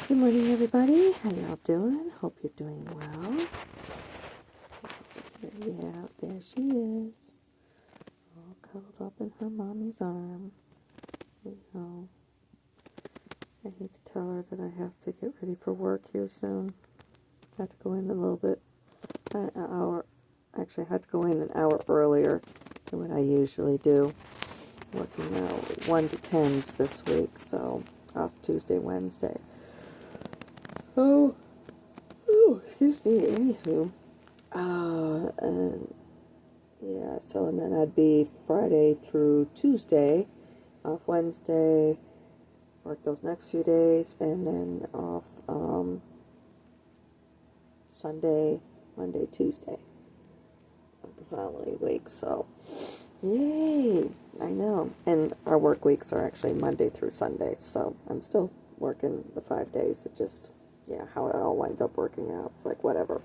Good morning, everybody. How y'all doing? Hope you're doing well. Yeah, there she is, all cuddled up in her mommy's arm. You know, I hate to tell her that I have to get ready for work here soon. I have to go in a little bit, an hour. Actually, I had to go in an hour earlier than what I usually do. Working 1 to 10s this week, so off Tuesday, Wednesday. Oh, excuse me. Anywho, and yeah, so and then I'd be Friday through Tuesday, off Wednesday, work those next few days, and then off Sunday, Monday, Tuesday of the following week. So, yay! I know. And our work weeks are actually Monday through Sunday, so I'm still working the 5 days. It just, yeah, how it all winds up working out. It's like, whatever.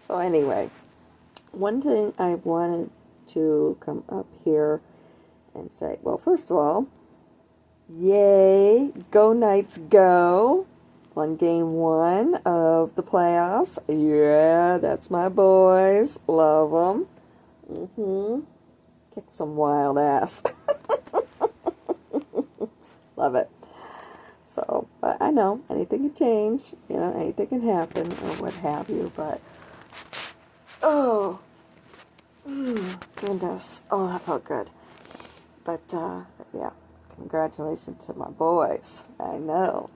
So anyway, one thing I wanted to come up here and say, well, first of all, yay, go Knights go, on game 1 of the playoffs. Yeah, that's my boys, love them. Kick some wild ass. Love it. So, I know, anything can change, you know, anything can happen, or what have you, but, oh, goodness, oh, that felt good. But yeah, congratulations to my boys. I know.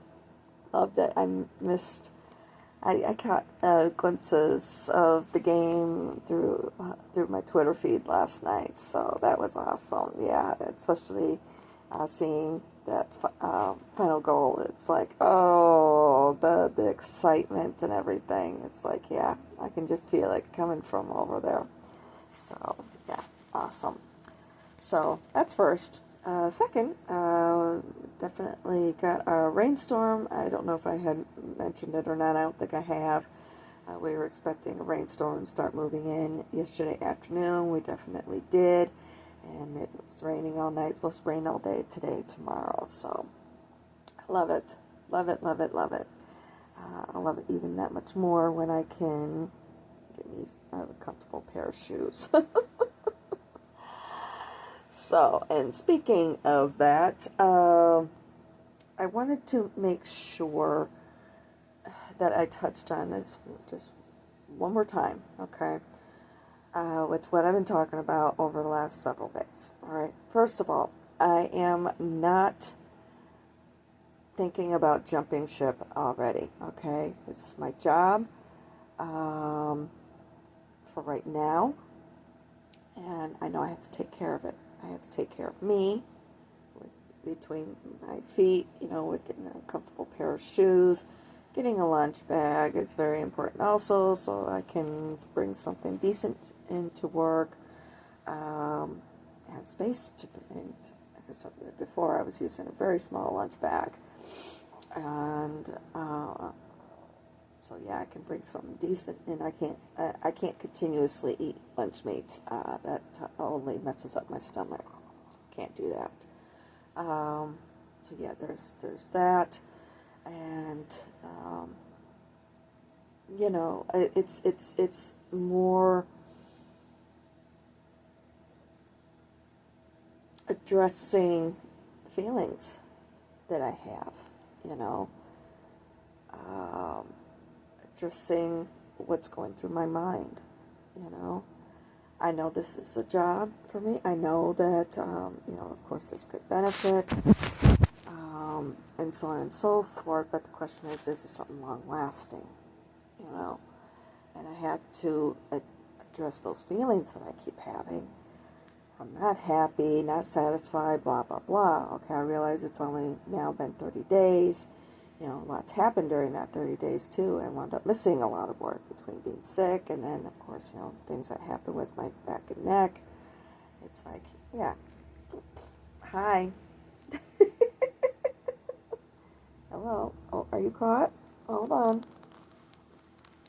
Loved it. I caught glimpses of the game through my Twitter feed last night, so that was awesome. Yeah, especially seeing that final goal. It's like, oh, the excitement and everything. It's like, yeah, I can just feel it coming from over there. So, yeah, awesome. So, that's first. Second, definitely got a rainstorm. I don't know if I had mentioned it or not. I don't think I have. We were expecting a rainstorm to start moving in yesterday afternoon. We definitely did. And it was raining all night. It's supposed to rain all day today, tomorrow. So, I love it. Love it, love it, love it. I love it even that much more when I can get me a comfortable pair of shoes. So, and speaking of that, I wanted to make sure that I touched on this just one more time, okay, with what I've been talking about over the last several days. All right, first of all, I am not thinking about jumping ship already, okay? This is my job for right now, and I know I have to take care of it. I have to take care of me, between my feet, you know, with getting a comfortable pair of shoes, getting a lunch bag is very important also, so I can bring something decent into work, have space to bring. Like I said before, I was using a very small lunch bag, and so yeah, I can bring something decent, and I can't continuously eat lunch meats. That only messes up my stomach. So can't do that. So yeah, there's that, and you know, it's more addressing feelings that I have, you know, addressing what's going through my mind, you know. I know this is a job for me. I know that, you know, of course there's good benefits, and so on and so forth, but the question is it something long-lasting, you know? And I have to address those feelings that I keep having. I'm not happy, not satisfied, blah, blah, blah. Okay, I realize it's only now been 30 days. You know, lots happened during that 30 days, too. I wound up missing a lot of work between being sick and then, of course, you know, things that happened with my back and neck. It's like, yeah. Hi. Hello. Oh, are you caught? Hold on.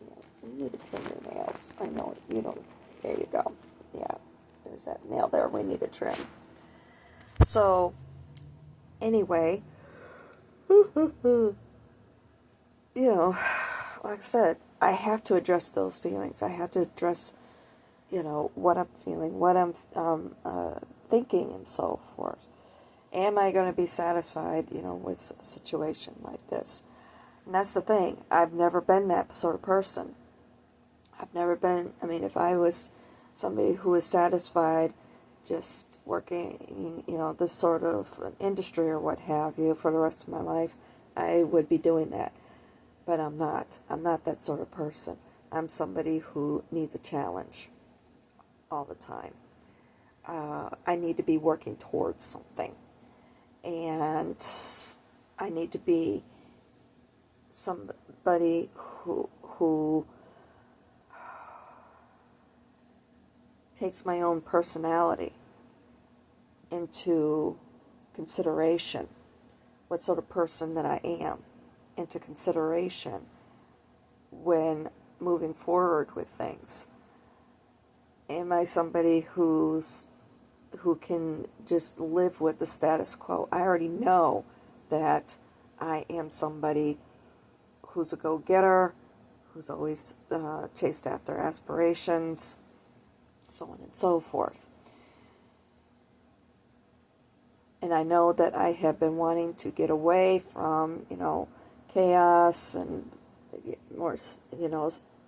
Yeah, you need to trim your nails. I know you don't. There you go. Yeah, there's that nail there we need to trim. So, anyway, you know, like I said, I have to address those feelings. I have to address, what I'm feeling, what I'm thinking, and so forth. Am I going to be satisfied, with a situation like this? And that's the thing. I've never been that sort of person. I've never been, if I was somebody who was satisfied just working, this sort of industry or what have you for the rest of my life, I would be doing that. But I'm not. I'm not that sort of person. I'm somebody who needs a challenge all the time. I need to be working towards something. And I need to be somebody who takes my own personality into consideration, what sort of person that I am, into consideration when moving forward with things. Am I somebody who can just live with the status quo? I already know that I am somebody who's a go-getter, who's always chased after aspirations, so on and so forth. And I know that I have been wanting to get away from, chaos and more,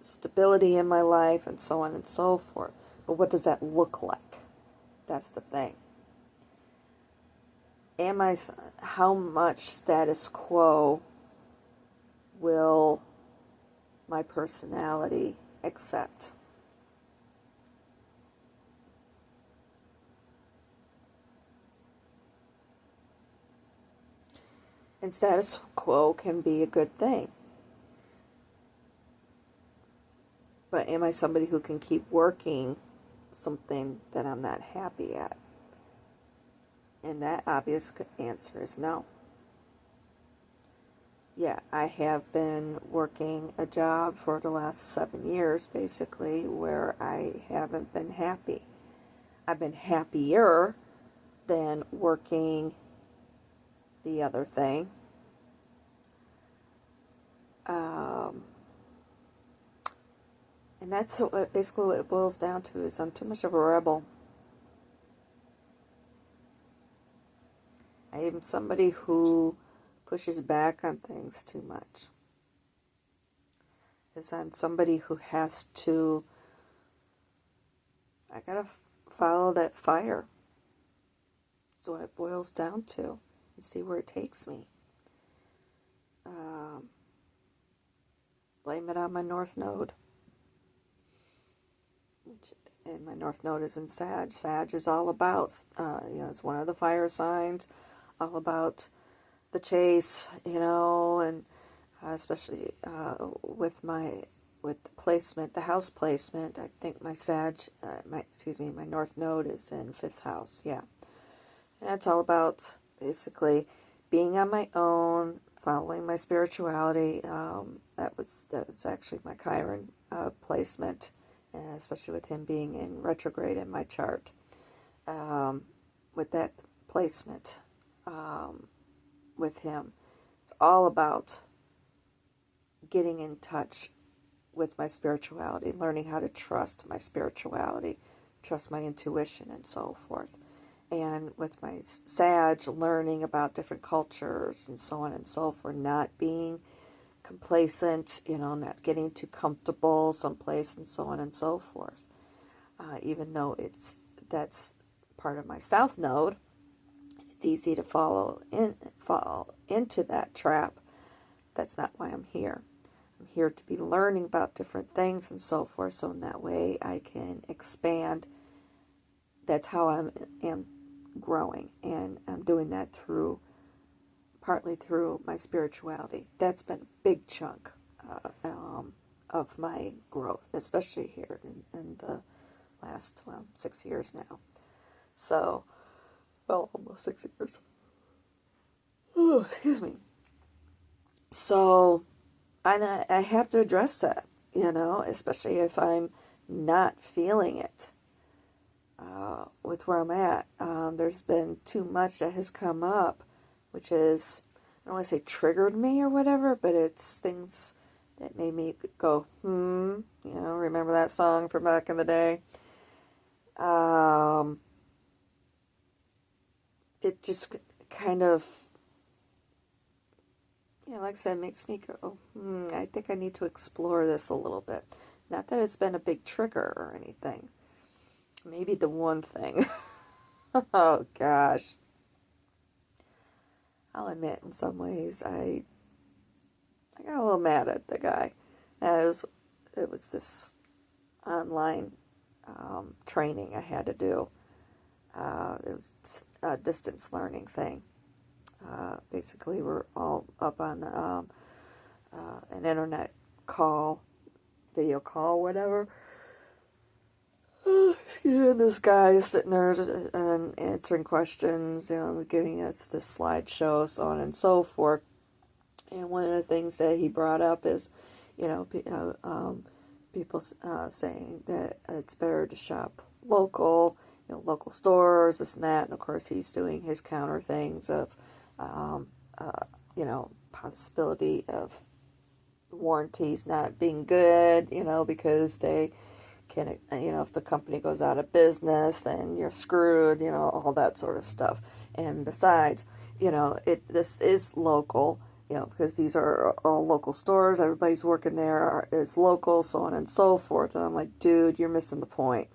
stability in my life and so on and so forth. But what does that look like? That's the thing. How much status quo will my personality accept? And status quo can be a good thing. But am I somebody who can keep working something that I'm not happy at? And that obvious answer is no. Yeah, I have been working a job for the last 7 years, basically, where I haven't been happy. I've been happier than working the other thing. And that's basically what it boils down to, is I'm too much of a rebel. I am somebody who pushes back on things too much. Because I'm somebody who has to, I gotta follow that fire. That's what it boils down to, and see where it takes me. Blame it on my North Node. And my North Node is in Sag. Sag is all about, it's one of the fire signs, all about the chase, and especially with the placement, the house placement. I think my my North Node is in 5th house, yeah. And it's all about basically being on my own, following my spirituality. That was actually my Chiron placement, especially with him being in retrograde in my chart. With that placement, with him, it's all about getting in touch with my spirituality, learning how to trust my spirituality, trust my intuition, and so forth. And with my Sag, learning about different cultures and so on and so forth, not being complacent, not getting too comfortable someplace and so on and so forth. Even though that's part of my South Node, it's easy to fall into that trap. That's not why I'm here. I'm here to be learning about different things and so forth, so in that way I can expand. That's how I am growing, and I'm doing that partly through my spirituality. That's been a big chunk of my growth, especially here in the last 6 years now. So, almost 6 years. Oh, excuse me. So, I have to address that, especially if I'm not feeling it with where I'm at. There's been too much that has come up, which is I don't want to say triggered me or whatever, but it's things that made me go, remember that song from back in the day? Um, it just kind of, like I said, makes me go, I think I need to explore this a little bit. Not that it's been a big trigger or anything. Maybe the one thing. Oh gosh. I'll admit, in some ways, I got a little mad at the guy. It was this online training I had to do. It was a distance learning thing. Basically, we're all up on an internet call, video call, whatever. And this guy is sitting there and answering questions, giving us this slideshow, so on and so forth. And one of the things that he brought up is, people saying that it's better to shop local, local stores, this and that. And of course, he's doing his counter things of, possibility of warranties not being good, because they can, if the company goes out of business, then you're screwed, all that sort of stuff. And besides, this is local, because these are all local stores, everybody's working there, it's local, so on and so forth. And I'm like, dude, you're missing the point.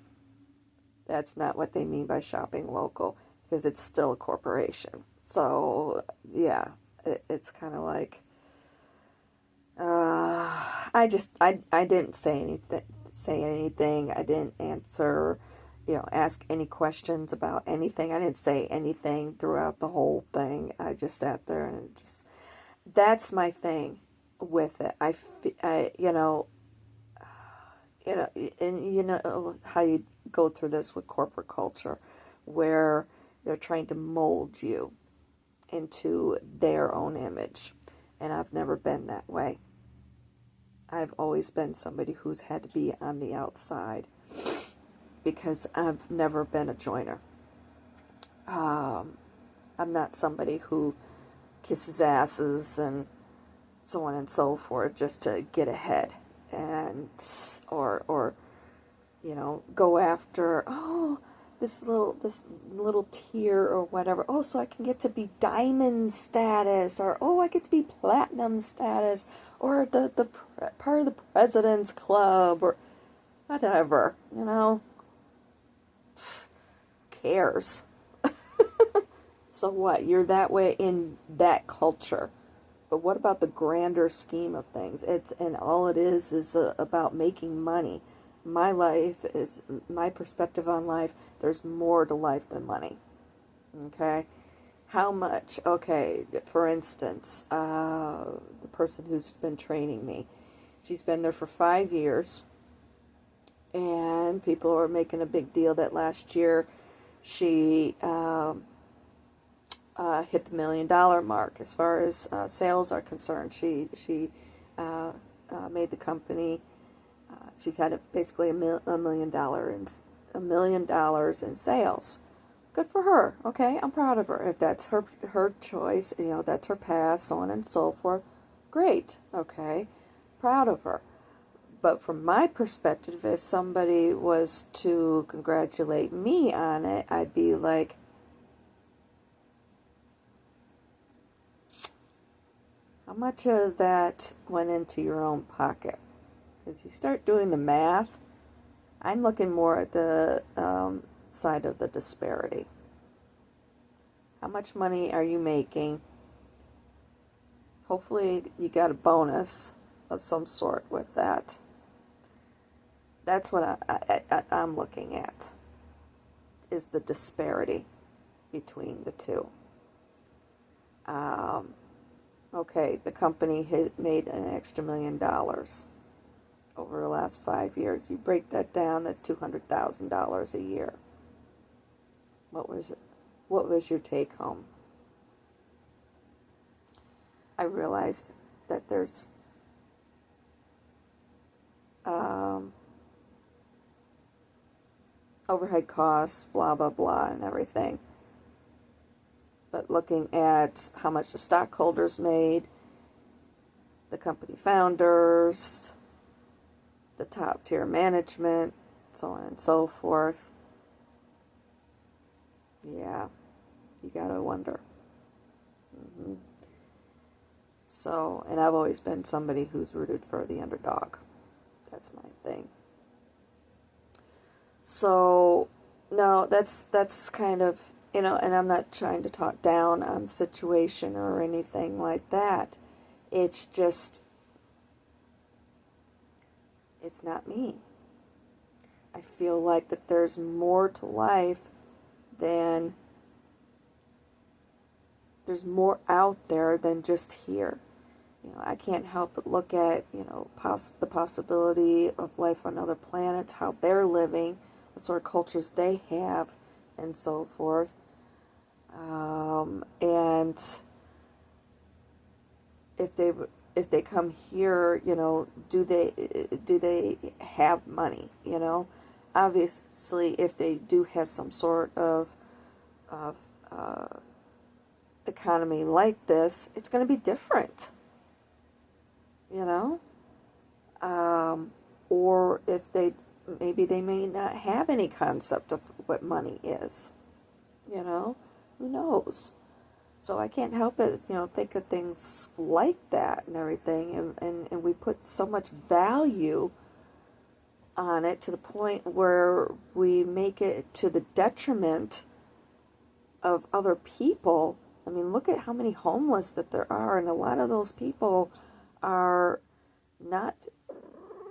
That's not what they mean by shopping local, because it's still a corporation. So, yeah, it's kind of like, I didn't say anything. I didn't answer, ask any questions about anything. I didn't say anything throughout the whole thing. I just sat there and that's my thing with it. And how you go through this with corporate culture, where they're trying to mold you into their own image. And I've never been that way. I've always been somebody who's had to be on the outside because I've never been a joiner. I'm not somebody who kisses asses and so on and so forth just to get ahead, and or go after this little tier or whatever. Oh, so I can get to be diamond status, or I get to be platinum status, or the part of the president's club, or whatever. Cares. So what? You're that way in that culture. But what about the grander scheme of things? And all it is about making money. My life is my perspective on life. There's more to life than money. Okay? How much? Okay, for instance, the person who's been training me, she's been there for 5 years, and people are making a big deal that last year she hit the $1 million mark as far as sales are concerned. She made the company. She's had basically $1 million in sales. Good for her. Okay, I'm proud of her. If that's her choice, that's her path, so on and so forth. Great. Okay, proud of her. But from my perspective, if somebody was to congratulate me on it, I'd be like, how much of that went into your own pocket? Because you start doing the math, I'm looking more at the side of the disparity. How much money are you making? Hopefully you got a bonus of some sort with that. That's what I'm looking at, is the disparity between the two. Okay, the company made an extra $1 million over the last 5 years. You break that down, that's $200,000 a year. What was your take home? I realized that there's overhead costs, blah, blah, blah, and everything. but looking at how much the stockholders made, the company founders, the top tier management, so on and so forth. Yeah, you gotta wonder. So, and I've always been somebody who's rooted for the underdog. That's my thing. So, no, that's kind of, and I'm not trying to talk down on the situation or anything like that. It's just, it's not me. I feel like that there's more to life than, there's more out there than just here. I can't help but look at, the possibility of life on other planets, how they're living, what sort of cultures they have, and so forth. And if they come here, do they have money? Obviously, if they do have some sort of economy like this, it's going to be different. Or if maybe they may not have any concept of what money is. Who knows? So I can't help it, think of things like that and everything, and we put so much value on it to the point where we make it to the detriment of other people. I mean, look at how many homeless that there are, and a lot of those people are not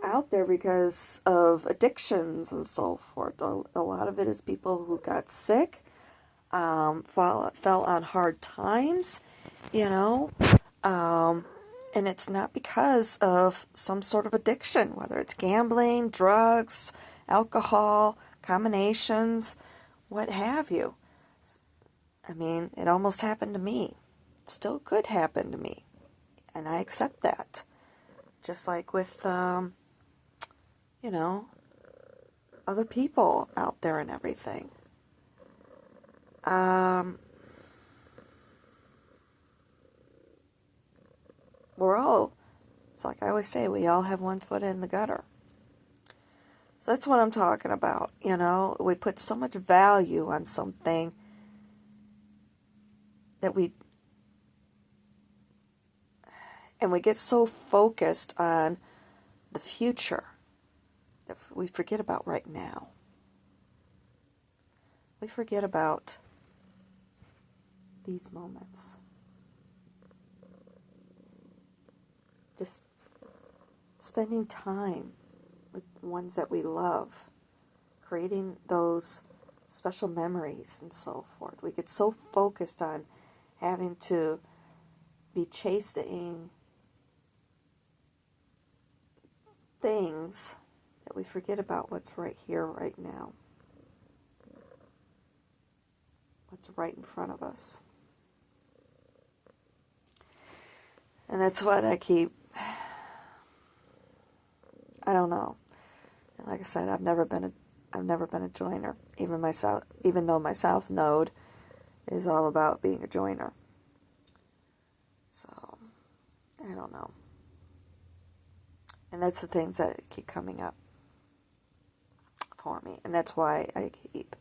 out there because of addictions and so forth. A lot of it is people who got sick, fell on hard times, and it's not because of some sort of addiction, whether it's gambling, drugs, alcohol, combinations, what have you. I mean, it almost happened to me. It still could happen to me, and I accept that. Just like with, other people out there and everything. We're all, it's like I always say, we all have one foot in the gutter. So that's what I'm talking about, We put so much value on something that we get so focused on the future that we forget about right now. We forget about these moments. Just spending time with the ones that we love, creating those special memories and so forth. We get so focused on having to be chasing things that we forget about what's right here, right now. What's right in front of us. And that's what I don't know. And like I said, I've never been a joiner. Even though my South Node is all about being a joiner. So, I don't know. And that's the things that keep coming up for me. And that's why I keep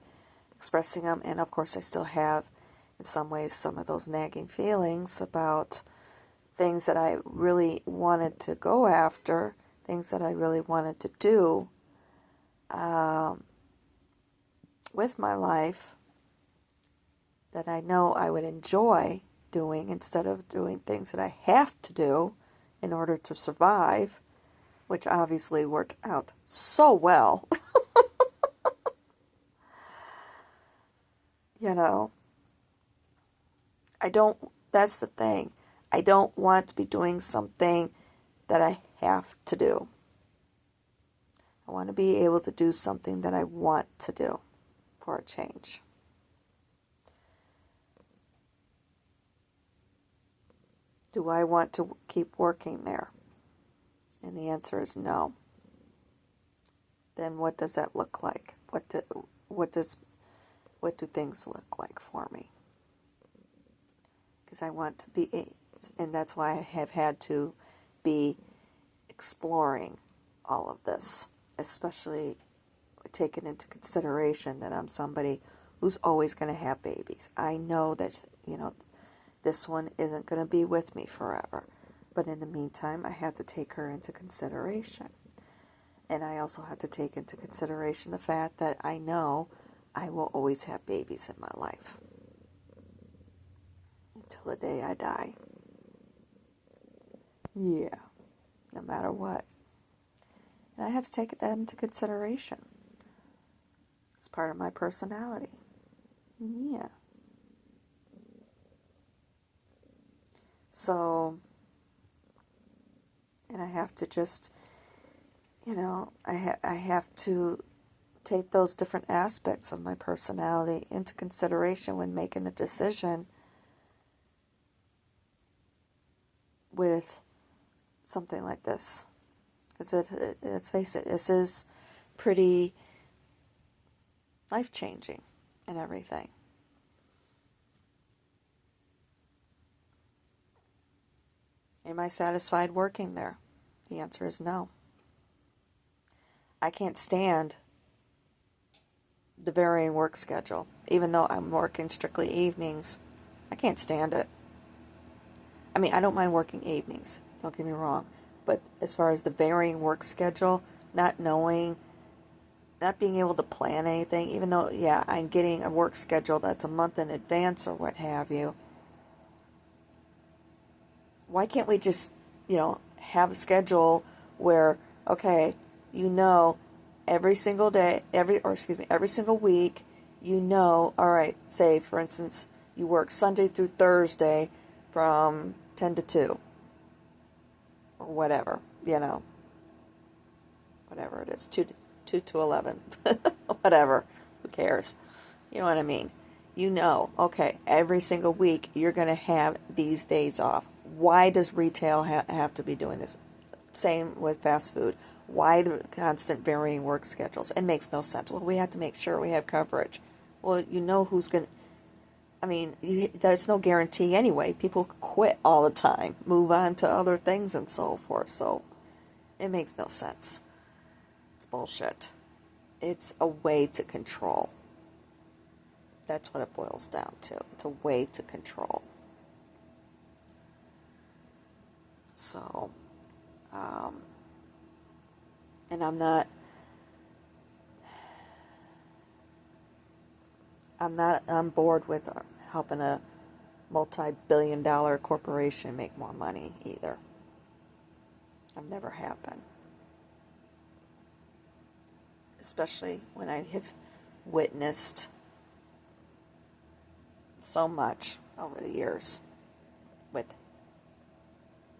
expressing them. And of course I still have, in some ways, some of those nagging feelings about things that I really wanted to go after, things that I really wanted to do with my life that I know I would enjoy doing instead of doing things that I have to do in order to survive, which obviously worked out so well. That's the thing. I don't want to be doing something that I have to do. I want to be able to do something that I want to do for a change. Do I want to keep working there? And the answer is no. Then what does that look like? What do things look like for me? because I want to be, and that's why I have had to be exploring all of this, especially taking into consideration that I'm somebody who's always going to have babies. I know that, this one isn't going to be with me forever, but in the meantime, I have to take her into consideration. And I also have to take into consideration the fact that I know I will always have babies in my life until the day I die. Yeah, no matter what. And I have to take that into consideration. It's part of my personality. Yeah. So, and I have to just, I have to take those different aspects of my personality into consideration when making a decision with something like this. Because let's face it, this is pretty life-changing and everything. Am I satisfied working there? The answer is no. I can't stand the varying work schedule. Even though I'm working strictly evenings, I can't stand it. I mean, I don't mind working evenings, don't get me wrong. But as far as the varying work schedule, not being able to plan anything, even though, yeah, I'm getting a work schedule that's a month in advance or what have you. Why can't we just, have a schedule where, okay, every single day, every single week, all right, say, for instance, you work Sunday through Thursday from 10 to 2, or whatever, whatever it is, 2 to 11, whatever, who cares, you know what I mean, okay, every single week, you're going to have these days off. Why does retail have to be doing this? Same with fast food. Why the constant varying work schedules? It makes no sense. Well, we have to make sure we have coverage. Well, who's going to... I mean, there's no guarantee anyway. People quit all the time, move on to other things and so forth. So it makes no sense. It's bullshit. It's a way to control. That's what it boils down to. It's a way to control. So... and I'm not on board with helping a multi-billion-dollar corporation make more money either. I've never have been. Especially when I have witnessed so much over the years with,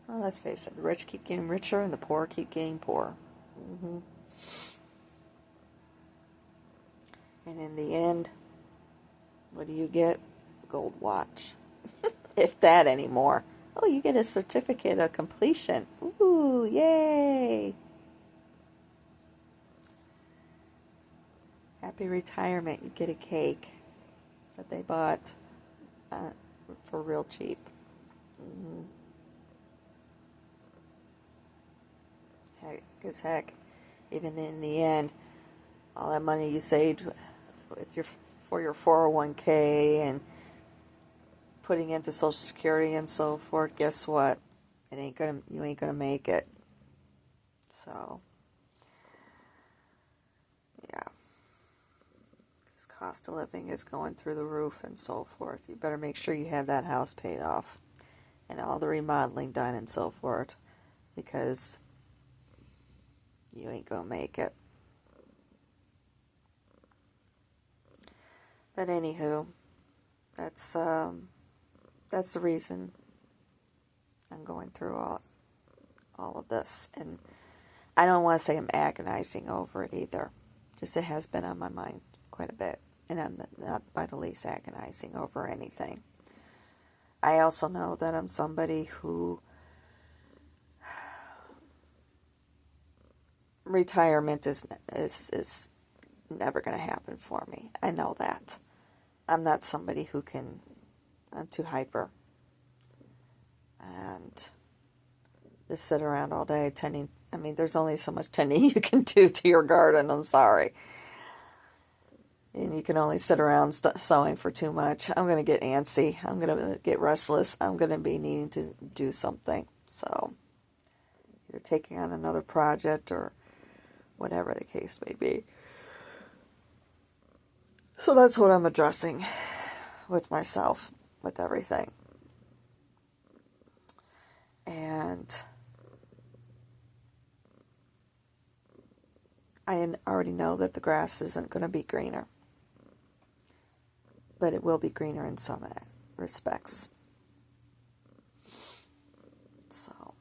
well, let's face it, the rich keep getting richer and the poor keep getting poorer. And in the end, what do you get? A gold watch. If that anymore. Oh, you get a certificate of completion. Ooh, yay! Happy retirement. You get a cake that they bought for real cheap. Heck, even in the end, all that money you saved for your 401k and putting into Social Security and so forth, guess what? You ain't gonna make it. So, yeah, because cost of living is going through the roof and so forth. You better make sure you have that house paid off and all the remodeling done and so forth, because you ain't gonna make it. But anywho, that's the reason I'm going through all of this. And I don't want to say I'm agonizing over it either. Just it has been on my mind quite a bit. And I'm not by the least agonizing over anything. I also know that I'm somebody who... retirement is never going to happen for me. I know that. I'm not somebody who can... I'm too hyper. and just sit around all day tending. I mean, there's only so much tending you can do to your garden. I'm sorry. And you can only sit around sewing for too much. I'm going to get antsy. I'm going to get restless. I'm going to be needing to do something. So, either taking on another project or whatever the case may be. So that's what I'm addressing with myself, with everything. And I already know that the grass isn't going to be greener. But it will be greener in some respects. So,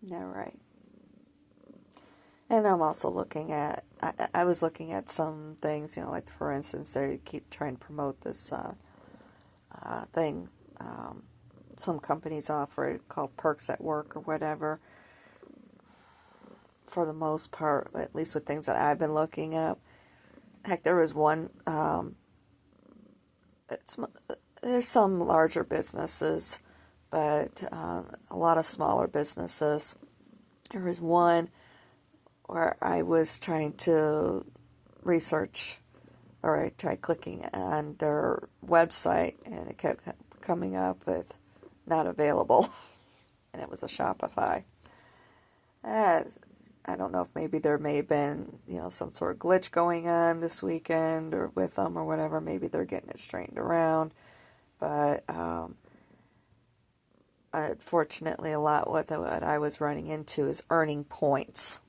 yeah, right. And I'm also looking at, I was looking at some things, like for instance, they keep trying to promote this thing. Some companies offer it called Perks at Work or whatever. For the most part, at least with things that I've been looking up. Heck, there was one, there's some larger businesses, but a lot of smaller businesses. There was one where I was trying to research, or I tried clicking on their website, and it kept coming up with not available, and it was a Shopify. I don't know if maybe there may have been, some sort of glitch going on this weekend or with them or whatever. Maybe they're getting it straightened around. But unfortunately, a lot what I was running into is earning points.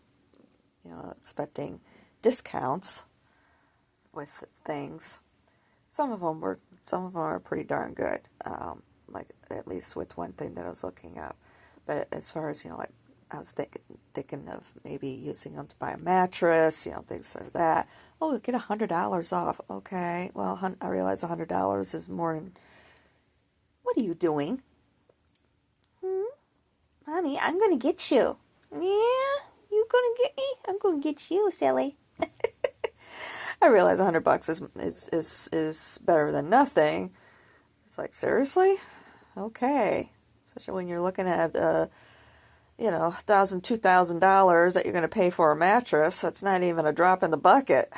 Expecting discounts with things. Some of them are pretty darn good. Like at least with one thing that I was looking up. But as far as I was thinking of maybe using them to buy a mattress, things like that. Oh, get $100 off. Okay, well, I realize $100 is more than... What are you doing? Mommy, I'm going to get you. Yeah, you going to get me? I'm going to get you, silly. I realize $100 is better than nothing. It's like, seriously? Okay. Especially when you're looking at... $1,000, $2,000 that you're going to pay for a mattress. That's not even a drop in the bucket.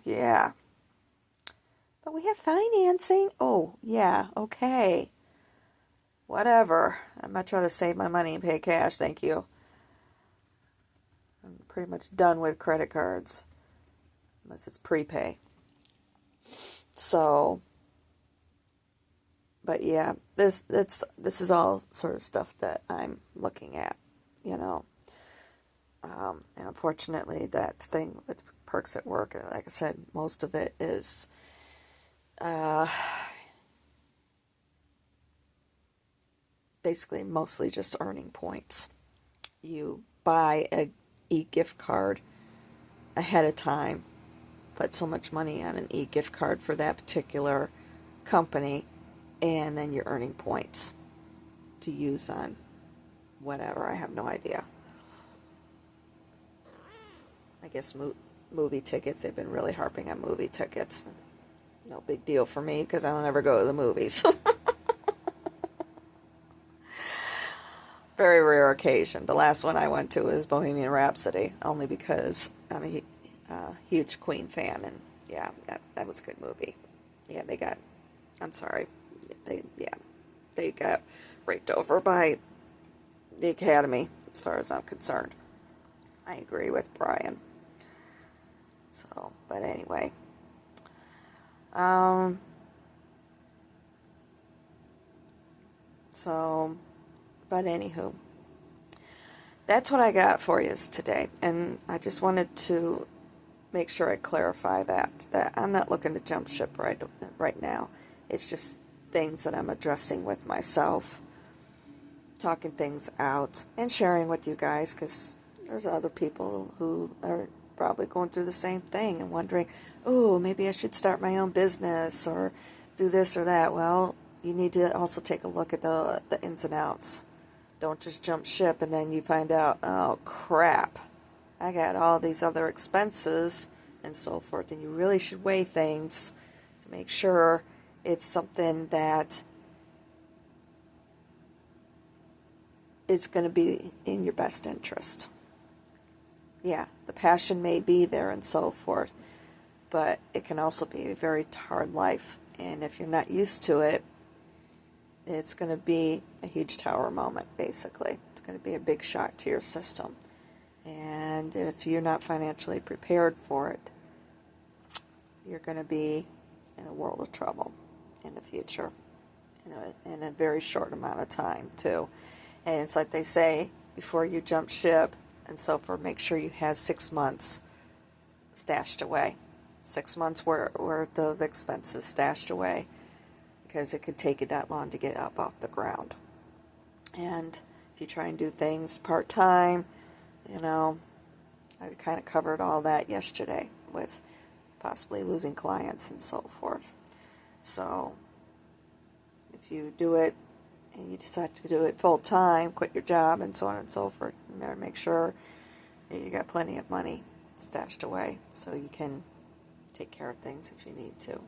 Yeah. But we have financing. Oh, yeah, okay. Whatever. I'd much rather save my money and pay cash, thank you. I'm pretty much done with credit cards. Unless it's prepay. So, but yeah, this is all sort of stuff that I'm looking at. And unfortunately, that thing with Perks at Work, like I said, most of it is basically mostly just earning points. You buy a e-gift card ahead of time, put so much money on an e-gift card for that particular company, and then you're earning points to use on whatever. I have no idea. I guess movie tickets. They've been really harping on movie tickets. No big deal for me because I don't ever go to the movies. Very rare occasion. The last one I went to was Bohemian Rhapsody, only because I'm a huge Queen fan, and yeah, that was a good movie. Yeah, I'm sorry, they got raked over by the Academy, as far as I'm concerned. I agree with Brian. So, but anyway. But anywho, that's what I got for you today. And I just wanted to make sure I clarify that I'm not looking to jump ship right now. It's just things that I'm addressing with myself, talking things out, and sharing with you guys, because there's other people who are probably going through the same thing and wondering, oh, maybe I should start my own business or do this or that. Well, you need to also take a look at the ins and outs. Don't just jump ship and then you find out, oh, crap, I got all these other expenses and so forth. And you really should weigh things to make sure it's something that it's going to be in your best interest. Yeah, the passion may be there and so forth, but it can also be a very hard life. And if you're not used to it, it's going to be a huge tower moment, basically. It's going to be a big shock to your system. And if you're not financially prepared for it, you're going to be in a world of trouble in the future, in a very short amount of time, too. And it's like they say, before you jump ship and so forth, make sure you have 6 months stashed away. 6 months worth of expenses stashed away, because it could take you that long to get up off the ground. And if you try and do things part-time, I kind of covered all that yesterday with possibly losing clients and so forth. So if you do it and you decide to do it full-time, quit your job and so on and so forth, you better make sure you got plenty of money stashed away so you can take care of things if you need to.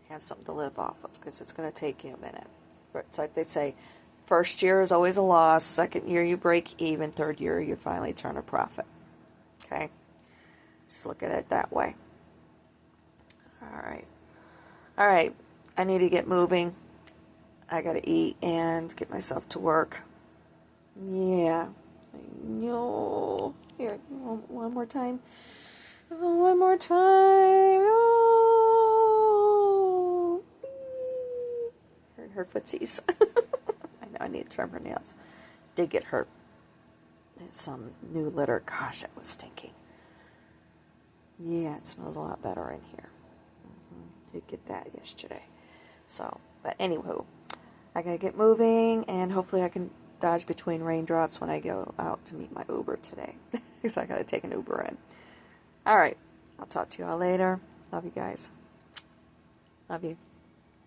Have something to live off of, because it's going to take you a minute. It's like they say, first year is always a loss, second year you break even, third year you finally turn a profit. Okay? Just look at it that way. All right. I need to get moving. I got to eat and get myself to work. Yeah. No. Here, one more time. One more time. Oh. Her footsies. I know I need to trim her nails. Did get her some new litter. Gosh, it was stinking. Yeah, it smells a lot better in here. Did get that yesterday. So, but anywho, I gotta get moving, and hopefully I can dodge between raindrops when I go out to meet my Uber today. Because I gotta take an Uber in. Alright, I'll talk to you all later. Love you guys. Love you.